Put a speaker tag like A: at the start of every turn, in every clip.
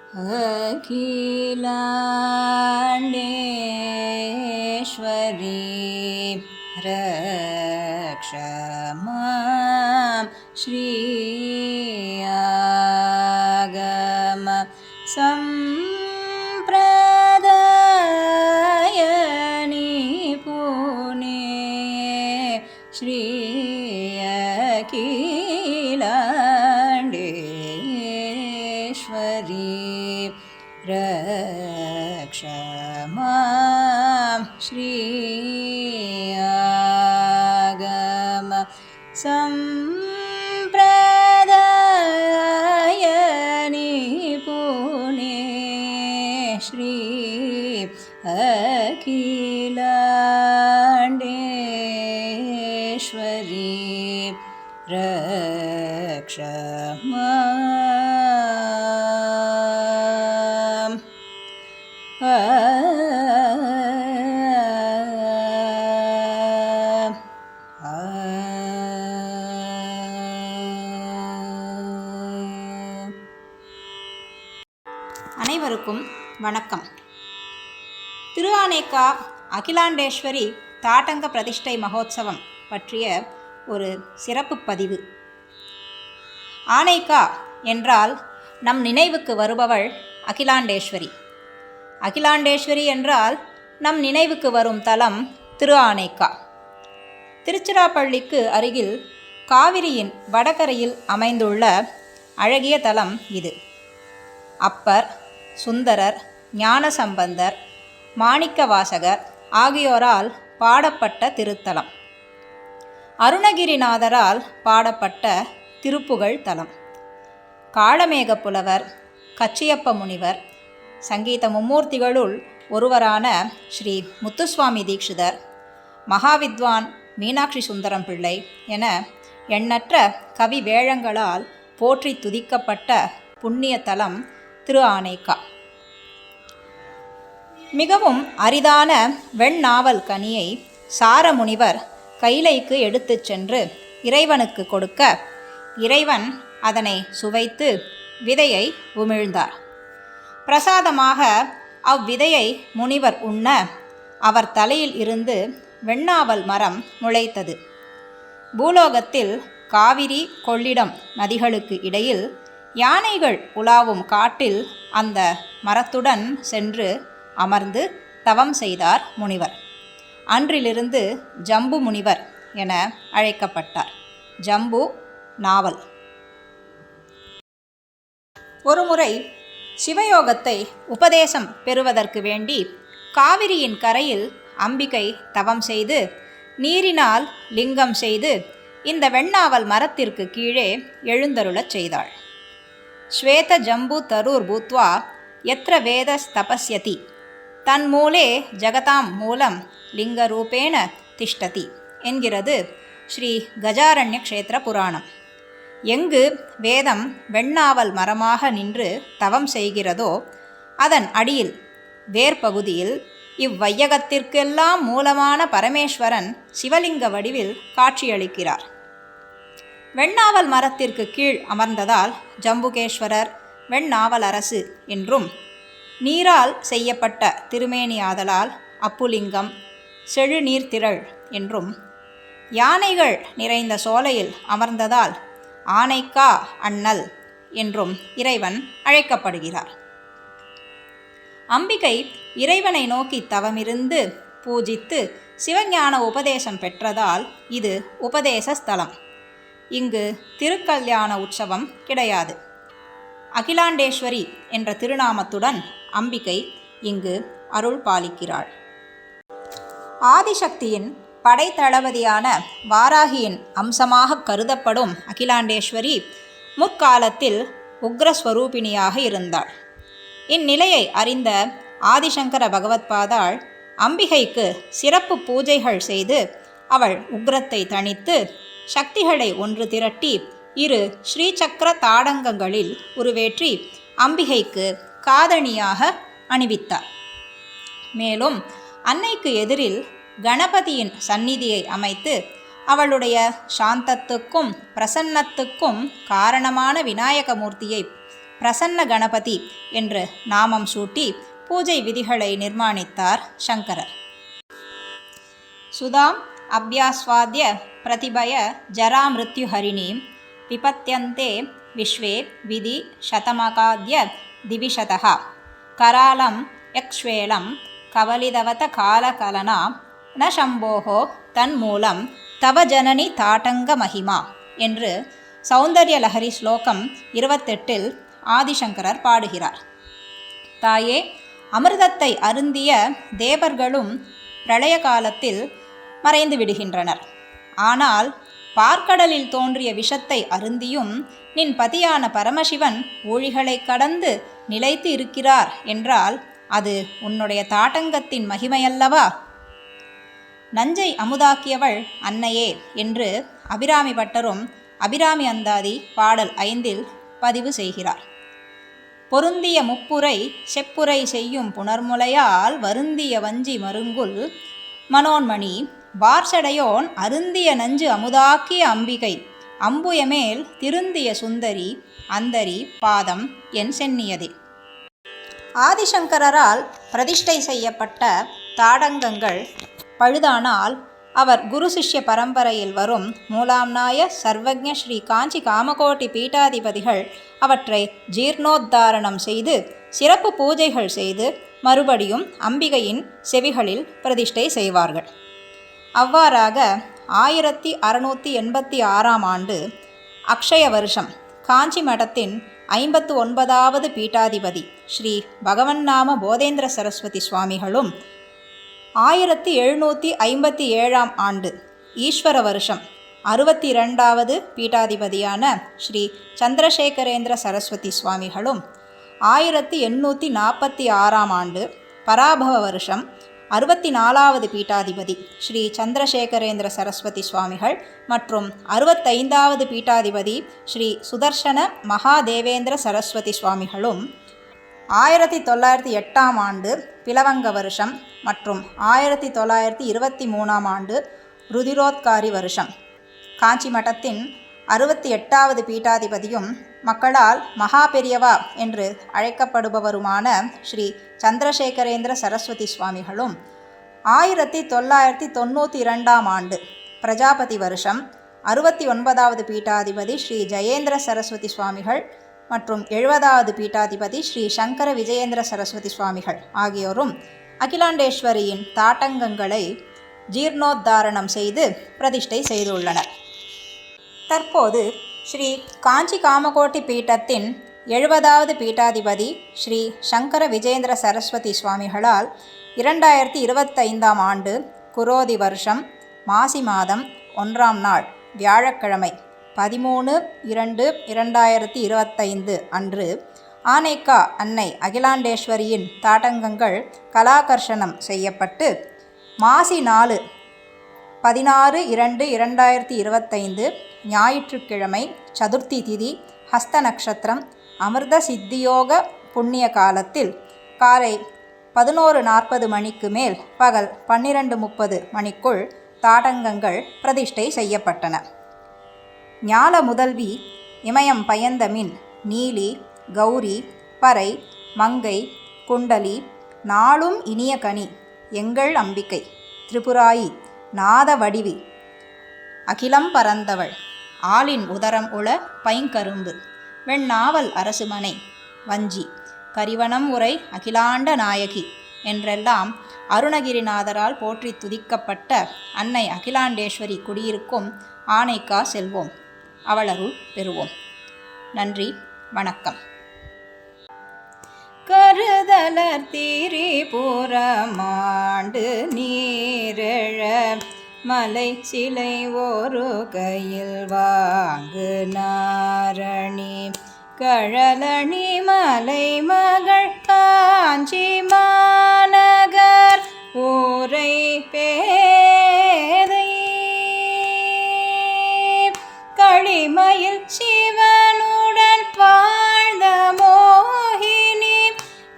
A: अखिलाण्डेश्वरी रक्ष मां श्री आगम संप्रदायनि पुणे श्री अखिलाण्डेश्वरी रक्ष मां श्री आगम संप्रदायनि पुणे श्री अखिलाण्डेश्वरी रक्ष मां
B: அனைவருக்கும் வணக்கம். திருஆனைக்கா அகிலாண்டேஸ்வரி தாட்டங்க பிரதிஷ்டை மகோத்சவம் பற்றிய ஒரு சிறப்பு பதிவு. ஆனைக்கா என்றால் நம் நினைவுக்கு வருபவள் அகிலாண்டேஸ்வரி. அகிலாண்டேஸ்வரி என்றால் நம் நினைவுக்கு வரும் தலம் திருஆனைக்கா. திருச்சிராப்பள்ளிக்கு அருகில் காவிரியின் வடகரையில் அமைந்துள்ள அழகிய தலம் இது. அப்பர், சுந்தரர், ஞானசம்பந்தர், மாணிக்கவாசகர் ஆகியோரால் பாடப்பட்ட திருத்தலம். அருணகிரிநாதரால் பாடப்பட்ட திருப்புகழ் தலம். காளமேக புலவர், கச்சியப்ப முனிவர், சங்கீத மும்மூர்த்திகளுள் ஒருவரான ஸ்ரீ முத்துசுவாமி தீட்சிதர், மகாவித்வான் மீனாட்சி சுந்தரம் பிள்ளை என எண்ணற்ற கவி வேழங்களால் போற்றி துதிக்கப்பட்ட புண்ணிய தலம் திருஆனைக்கா. மிகவும் அரிதான வெண்ணாவல் கனியை சாரமுனிவர் கைலைக்கு எடுத்துச் சென்று இறைவனுக்கு கொடுக்க, இறைவன் அதனை சுவைத்து விதையை உமிழ்ந்தார். பிரசாதமாக அவ்விதையை முனிவர் உண்ண அவர் தலையில் இருந்து வெண்ணாவல் மரம் முளைத்தது. பூலோகத்தில் காவிரி, கொள்ளிடம் நதிகளுக்கு இடையில் யானைகள் உலாவும் காட்டில் அந்த மரத்துடன் சென்று அமர்ந்து தவம் செய்தார் முனிவர். அன்றிலிருந்து ஜம்பு முனிவர் என அழைக்கப்பட்டார். ஜம்பு நாவல். ஒருமுறை சிவயோகத்தை உபதேசம் பெறுவதற்கு வேண்டி காவிரியின் கரையில் அம்பிகை தவம் செய்து நீரினால் லிங்கம் செய்து இந்த வெண்ணாவல் மரத்திற்கு கீழே எழுந்தருளச் செய்தாள். ஸ்வேத ஜம்பு தரூர் பூத்வா எத்ர வேதஸ் தபஸ்யதி தன்மூலே ஜகதாம் மூலம் லிங்கரூபேண திஷ்டதி என்கிறது ஸ்ரீ கஜாரண்ய க்ஷேத்திர புராணம். எங்கு வேதம் வெண்ணாவல் மரமாக நின்று தவம் செய்கிறதோ அதன் அடியில் வேர்பகுதியில் இவ்வையகத்திற்கெல்லாம் மூலமான பரமேஸ்வரன் சிவலிங்க வடிவில் காட்சியளிக்கிறார். வெண்ணாவல் மரத்திற்கு கீழ் அமர்ந்ததால் ஜம்புகேஸ்வரர் வெண்ணாவலரசு என்றும், நீரால் செய்யப்பட்ட திருமேனியாதலால் அப்புலிங்கம் செழுநீர்த்திரள் என்றும், யானைகள் நிறைந்த சோலையில் அமர்ந்ததால் ஆனைக்கா அண்ணல் என்றும் இறைவன் அழைக்கப்படுகிறார். அம்பிகை இறைவனை நோக்கி தவமிருந்து பூஜித்து சிவஞான உபதேசம் பெற்றதால் இது உபதேச ஸ்தலம். இங்கு திருக்கல்யாண உற்சவம் கிடையாது. அகிலாண்டேஸ்வரி என்ற திருநாமத்துடன் அம்பிகை இங்கு அருள் பாலிக்கிறாள். ஆதிசக்தியின் படைத்தளபதியான வாராகியின் அம்சமாக கருதப்படும் அகிலாண்டேஸ்வரி முற்காலத்தில் உக்ரஸ்வரூபிணியாக இருந்தாள். இந்நிலையை அறிந்த ஆதிசங்கர பகவத்பாதாள் அம்பிகைக்கு சிறப்பு பூஜைகள் செய்து அவள் உக்ரத்தை தணித்து சக்திகளை ஒன்று திரட்டி இரு ஸ்ரீசக்கர தாடங்கங்களில் உருவேற்றி அம்பிகைக்கு காதணியாக அணிவித்தார். மேலும் அன்னைக்கு எதிரில் கணபதியின் சந்நிதியை அமைத்து அவளுடைய சாந்தத்துக்கும் பிரசன்னத்துக்கும் காரணமான விநாயகமூர்த்தியை பிரசன்ன கணபதி என்று நாமம் சூட்டி பூஜை விதிகளை நிர்மாணித்தார் சங்கரர். சுதாம் அபியாஸ்வாத்ய பிரதிபய ஜராமிருத்யுஹரிணீம் விபத்யந்தே விஸ்வே விதி சதமகாத்ய திவிஷதா கராலம் யக்ஷ்வேலம் கவலிதவத காலகலனா ந சம்போஹோ தன்மூலம் தவ ஜனனி தாட்டங்க மகிமா என்று சௌந்தர்ய லஹரி ஸ்லோகம் 28 ஆதிசங்கரர் பாடுகிறார். தாயே, அமிர்தத்தை அருந்திய தேவர்களும் பிரளய காலத்தில் மறைந்து விடுகின்றனர். ஆனால் பார்க்கடலில் தோன்றிய விஷத்தை அருந்தியும் நின் பதியான பரமசிவன் ஊழிகளை கடந்து நிலைத்து இருக்கிறார் என்றால் அது உன்னுடைய தாட்டங்கத்தின் மகிமையல்லவா? நஞ்சை அமுதாக்கியவள் அன்னையே என்று அபிராமி பட்டரும் அபிராமி அந்தாதி பாடல் 5 பதிவு செய்கிறார். பொருந்திய முப்புரை செப்புரை செய்யும் புனர்முலையால் வருந்திய வஞ்சி மருங்குல் மனோன்மணி வார்சடையோன் அருந்திய நஞ்சு அமுதாக்கிய அம்பிகை அம்புயமேல் திருந்திய சுந்தரி அந்தரி பாதம் என் சென்னியதே. ஆதிசங்கரால் பிரதிஷ்டை செய்யப்பட்ட தாடங்கங்கள் பழுதானால் அவர் குரு சிஷ்ய பரம்பரையில் வரும் மூலாம்நாய சர்வஜ்ஞ ஸ்ரீ காஞ்சி காமகோட்டி பீட்டாதிபதிகள் அவற்றை ஜீர்ணோத்தாரணம் செய்து சிறப்பு பூஜைகள் செய்து மறுபடியும் அம்பிகையின் செவிகளில் பிரதிஷ்டை செய்வார்கள். அவ்வாறாக 1686 ஆண்டு அக்ஷய வருஷம் காஞ்சி மடத்தின் 59வது பீட்டாதிபதி ஸ்ரீ பகவன்னாம போதேந்திர சரஸ்வதி சுவாமிகளும் 1757 ஆண்டு ஈஸ்வர வருஷம் 62வது பீட்டாதிபதியான ஸ்ரீ சந்திரசேகரேந்திர சரஸ்வதி சுவாமிகளும் 1846 ஆண்டு பராபவ வருஷம் 64வது பீட்டாதிபதி ஸ்ரீ சந்திரசேகரேந்திர சரஸ்வதி சுவாமிகள் மற்றும் 65வது பீட்டாதிபதி ஸ்ரீ சுதர்சன மகாதேவேந்திர சரஸ்வதி சுவாமிகளும் 1908 ஆண்டு பிலவங்க வருஷம் மற்றும் 1923 ஆண்டு ருதிரோத்காரி வருஷம் காஞ்சி மடத்தின் 68வது பீட்டாதிபதியும் மக்களால் மகா பெரியவா என்று அழைக்கப்படுபவருமான ஸ்ரீ சந்திரசேகரேந்திர சரஸ்வதி சுவாமிகளும் 1992 ஆண்டு பிரஜாபதி வருஷம் 69வது பீட்டாதிபதி ஸ்ரீ ஜெயேந்திர சரஸ்வதி சுவாமிகள் மற்றும் 70வது பீட்டாதிபதி ஸ்ரீ சங்கர விஜயேந்திர சரஸ்வதி சுவாமிகள் ஆகியோரும் அகிலாண்டேஸ்வரியின் தாட்டங்கங்களை ஜீர்ணோத்தாரணம் செய்து பிரதிஷ்டை செய்துள்ளனர். தற்போது ஸ்ரீ காஞ்சி காமகோட்டி பீட்டத்தின் 70வது பீட்டாதிபதி ஸ்ரீ சங்கர விஜயேந்திர சரஸ்வதி சுவாமிகளால் 2025 ஆண்டு குரோதி வருஷம் மாசி மாதம் 1ஆம் நாள் வியாழக்கிழமை 13/2/2025 அன்று ஆனைக்கா அன்னை அகிலாண்டேஸ்வரியின் தாட்டங்கங்கள் கலாகர்ஷணம் செய்யப்பட்டு மாசி 4 16/2/2025 ஞாயிற்றுக்கிழமை சதுர்த்தி திதி ஹஸ்த நட்சத்திரம் அமிர்த சித்தியோக புண்ணிய காலத்தில் காலை 11:40 மணிக்கு மேல் பகல் 12:30 மணிக்குள் தாடங்கங்கள் பிரதிஷ்டை செய்யப்பட்டன. ஞால முதல்வி இமயம் பயந்தமின் நீலி கௌரி பறை மங்கை குண்டலி நாளும் இனிய கனி எங்கள் அம்பிகை திரிபுராயி நாத வடிவி அகிலம் பரந்தவள் ஆளின் உதரம் உள பைங்கரும்பு வெண்ணாவல் அரசுமனை வஞ்சி கரிவனம் உரை அகிலாண்ட நாயகி என்றெல்லாம் அருணகிரிநாதரால் போற்றி துதிக்கப்பட்ட அன்னை அகிலாண்டேஸ்வரி குடியிருக்கும் ஆனைக்கா செல்வோம், அவளருள் பெறுவோம். நன்றி, வணக்கம். கருதலர் திரிபுரமாண்டு நீரெழ மலை சிலை ஒரு கையில் வாங்கு நாரணி கழலணி மலை மகள் காஞ்சி மாநகர் ஊரை பேதை களிமயில் சிவனுடன் வாழ்ந்த மோகினி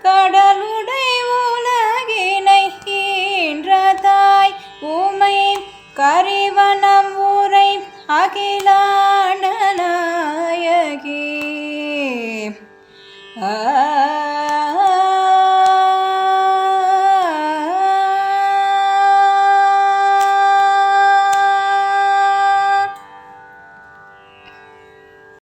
B: கடலுடை உலகினை ஈன்றதாய் உமை கரிவனம் ஊரை அகிலாண்ட நாயகி
A: ஆ